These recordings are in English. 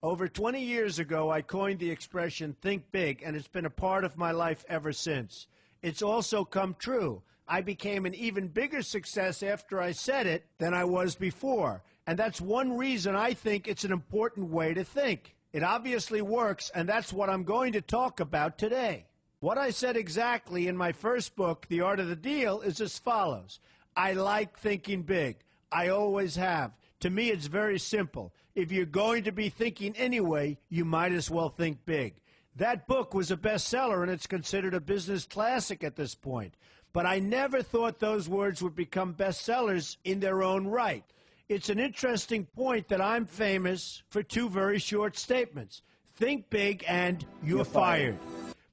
Over 20 years ago, I coined the expression think big, and it's been a part of my life ever since. It's also come true. I became an even bigger success after I said it than I was before. And that's one reason I think it's an important way to think. It obviously works, and that's what I'm going to talk about today. What I said exactly in my first book, The Art of the Deal, is as follows. I like thinking big. I always have. To me, it's very simple. If you're going to be thinking anyway, you might as well think big. That book was a bestseller, and it's considered a business classic at this point. But I never thought those words would become bestsellers in their own right. It's an interesting point that I'm famous for two very short statements. Think big and you're fired.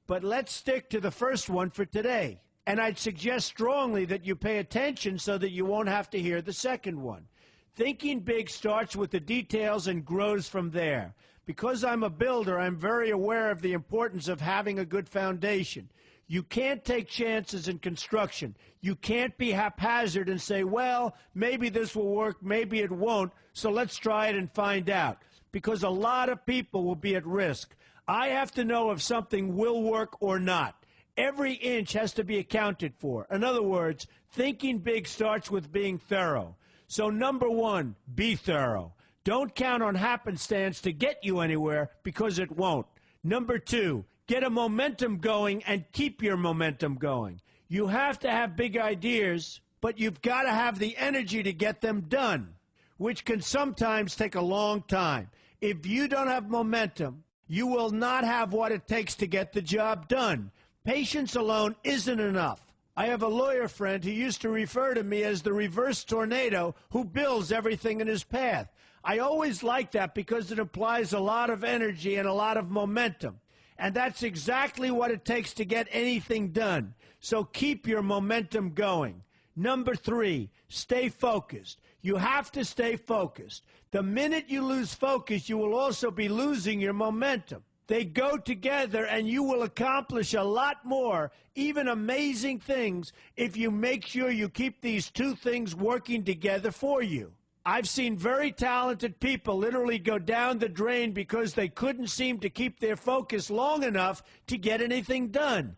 But let's stick to the first one for today. And I'd suggest strongly that you pay attention so that you won't have to hear the second one. Thinking big starts with the details and grows from there. Because I'm a builder, I'm very aware of the importance of having a good foundation. You can't take chances in construction. You can't be haphazard and say, well, maybe this will work, maybe it won't, so let's try it and find out. Because a lot of people will be at risk. I have to know if something will work or not. Every inch has to be accounted for. In other words, thinking big starts with being thorough. So number one, be thorough. Don't count on happenstance to get you anywhere, because it won't. Number two, get a momentum going and keep your momentum going. You have to have big ideas, but you've got to have the energy to get them done, which can sometimes take a long time. If you don't have momentum, you will not have what it takes to get the job done. Patience alone isn't enough. I have a lawyer friend who used to refer to me as the reverse tornado who builds everything in his path. I always like that because it implies a lot of energy and a lot of momentum. And that's exactly what it takes to get anything done. So keep your momentum going. Number three, stay focused. You have to stay focused. The minute you lose focus, you will also be losing your momentum. They go together, and you will accomplish a lot more, even amazing things, if you make sure you keep these two things working together for you. I've seen very talented people literally go down the drain because they couldn't seem to keep their focus long enough to get anything done.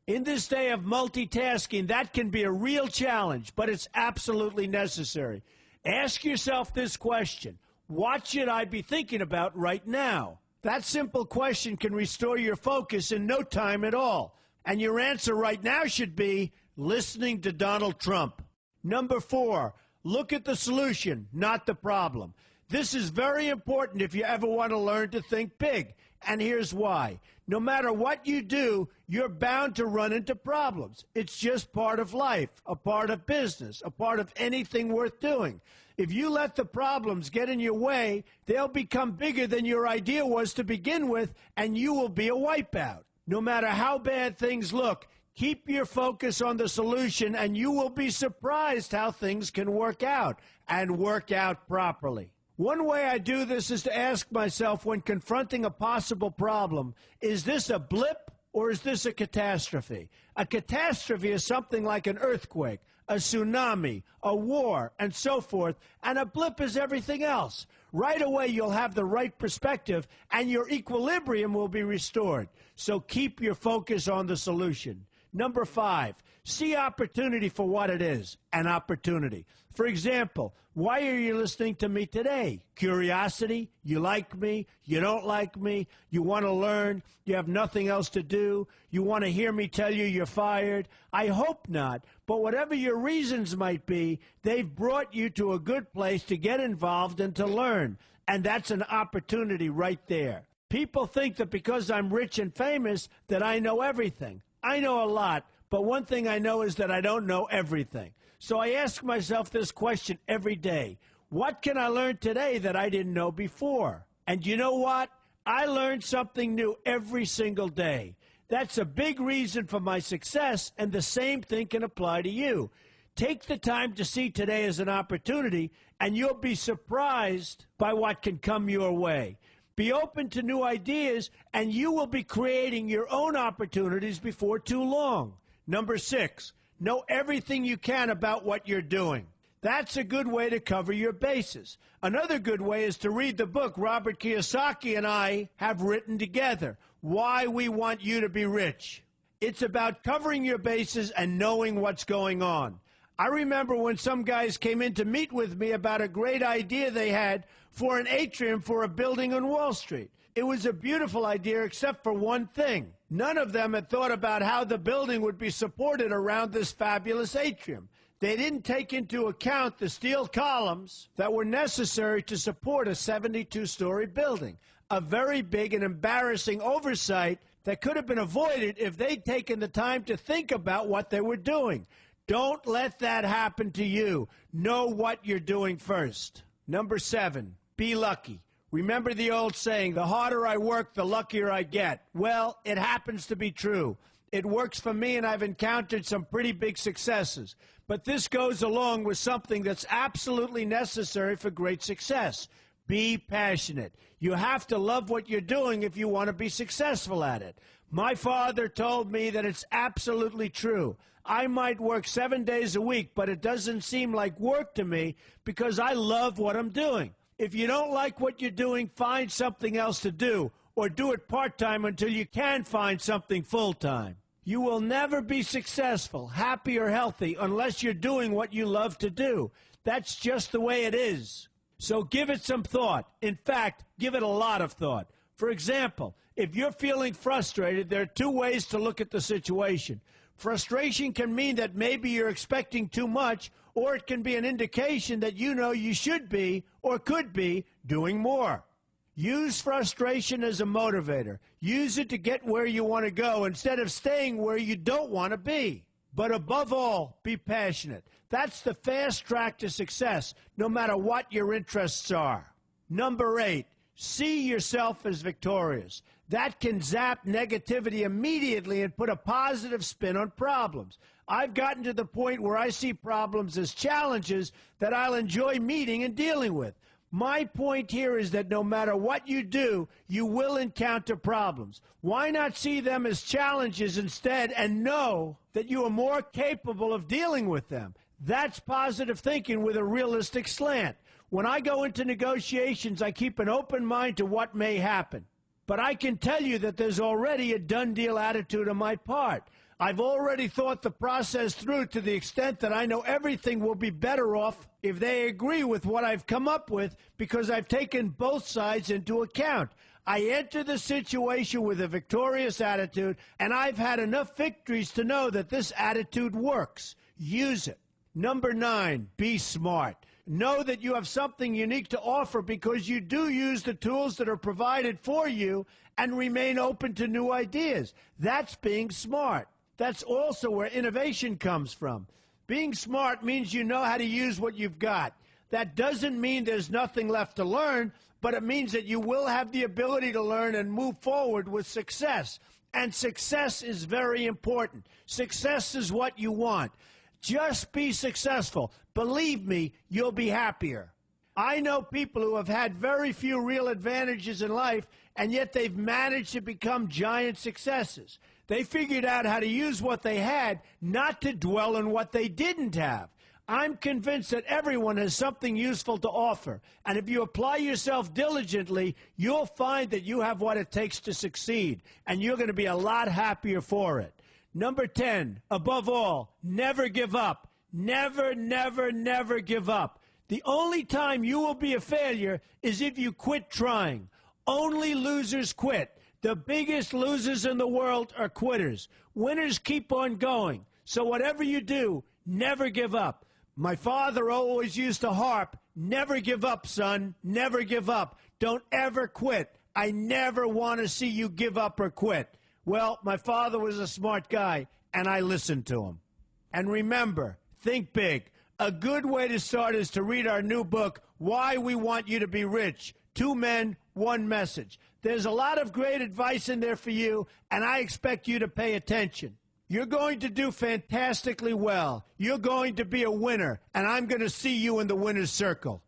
In this day of multitasking, that can be a real challenge, but it's absolutely necessary. Ask yourself this question: what should I be thinking about right now? That simple question can restore your focus in no time at all. And your answer right now should be listening to Donald Trump. Number four, look at the solution, not the problem. This is very important if you ever want to learn to think big. And here's why. No matter what you do, you're bound to run into problems. It's just part of life, a part of business, a part of anything worth doing. If you let the problems get in your way, they'll become bigger than your idea was to begin with, and you will be a wipeout. No matter how bad things look, keep your focus on the solution, and you will be surprised how things can work out, and work out properly. One way I do this is to ask myself when confronting a possible problem, is this a blip or is this a catastrophe? A catastrophe is something like an earthquake, a tsunami, a war, and so forth, and a blip is everything else. Right away, you'll have the right perspective, and your equilibrium will be restored. So keep your focus on the solution. Number five, see opportunity for what it is, an opportunity. For example, why are you listening to me today? Curiosity? You like me? You don't like me? You want to learn? You have nothing else to do? You want to hear me tell you you're fired? I hope not, but whatever your reasons might be, they've brought you to a good place to get involved and to learn, and that's an opportunity right there. People think that because I'm rich and famous that I know everything. I know a lot, but one thing I know is that I don't know everything. So I ask myself this question every day. What can I learn today that I didn't know before? And you know what? I learn something new every single day. That's a big reason for my success, and the same thing can apply to you. Take the time to see today as an opportunity, and you'll be surprised by what can come your way. Be open to new ideas, and you will be creating your own opportunities before too long. Number six, know everything you can about what you're doing. That's a good way to cover your bases. Another good way is to read the book Robert Kiyosaki and I have written together, Why We Want You to Be Rich. It's about covering your bases and knowing what's going on. I remember when some guys came in to meet with me about a great idea they had for an atrium for a building on Wall Street. It was a beautiful idea except for one thing. None of them had thought about how the building would be supported around this fabulous atrium. They didn't take into account the steel columns that were necessary to support a 72-story building, a very big and embarrassing oversight that could have been avoided if they'd taken the time to think about what they were doing. Don't let that happen to you. Know what you're doing first. Number 7, be lucky. Remember the old saying, the harder I work, the luckier I get. Well, it happens to be true. It works for me, and I've encountered some pretty big successes. But this goes along with something that's absolutely necessary for great success. Be passionate. You have to love what you're doing if you want to be successful at it. My father told me that it's absolutely true. I might work 7 days a week, but it doesn't seem like work to me because I love what I'm doing. If you don't like what you're doing, find something else to do, or do it part-time until you can find something full-time. You will never be successful, happy, or healthy unless you're doing what you love to do. That's just the way it is. So give it some thought. In fact, give it a lot of thought. For example, if you're feeling frustrated, there are 2 ways to look at the situation. Frustration can mean that maybe you're expecting too much, or it can be an indication that you know you should be or could be doing more. Use frustration as a motivator. Use it to get where you want to go instead of staying where you don't want to be. But above all, be passionate. That's the fast track to success, no matter what your interests are. Number 8, see yourself as victorious. That can zap negativity immediately and put a positive spin on problems. I've gotten to the point where I see problems as challenges that I'll enjoy meeting and dealing with. My point here is that no matter what you do, you will encounter problems. Why not see them as challenges instead and know that you are more capable of dealing with them? That's positive thinking with a realistic slant. When I go into negotiations, I keep an open mind to what may happen. But I can tell you that there's already a done deal attitude on my part. I've already thought the process through to the extent that I know everything will be better off if they agree with what I've come up with because I've taken both sides into account. I enter the situation with a victorious attitude, and I've had enough victories to know that this attitude works. Use it. Number 9, be smart. Know that you have something unique to offer because you do use the tools that are provided for you and remain open to new ideas. That's being smart. That's also where innovation comes from. Being smart means you know how to use what you've got. That doesn't mean there's nothing left to learn, but it means that you will have the ability to learn and move forward with success. And success is very important. Success is what you want. Just be successful. Believe me, you'll be happier. I know people who have had very few real advantages in life, and yet they've managed to become giant successes. They figured out how to use what they had, not to dwell on what they didn't have. I'm convinced that everyone has something useful to offer, and if you apply yourself diligently, you'll find that you have what it takes to succeed, and you're going to be a lot happier for it. Number 10, above all, never give up. Never, never, never give up. The only time you will be a failure is if you quit trying. Only losers quit. The biggest losers in the world are quitters. Winners keep on going. So whatever you do, never give up. My father always used to harp, never give up, son, never give up. Don't ever quit. I never want to see you give up or quit. Well, my father was a smart guy, and I listened to him. And remember, think big. A good way to start is to read our new book, Why We Want You to Be Rich. 2 men, 1 message. There's a lot of great advice in there for you, and I expect you to pay attention. You're going to do fantastically well. You're going to be a winner, and I'm going to see you in the winner's circle.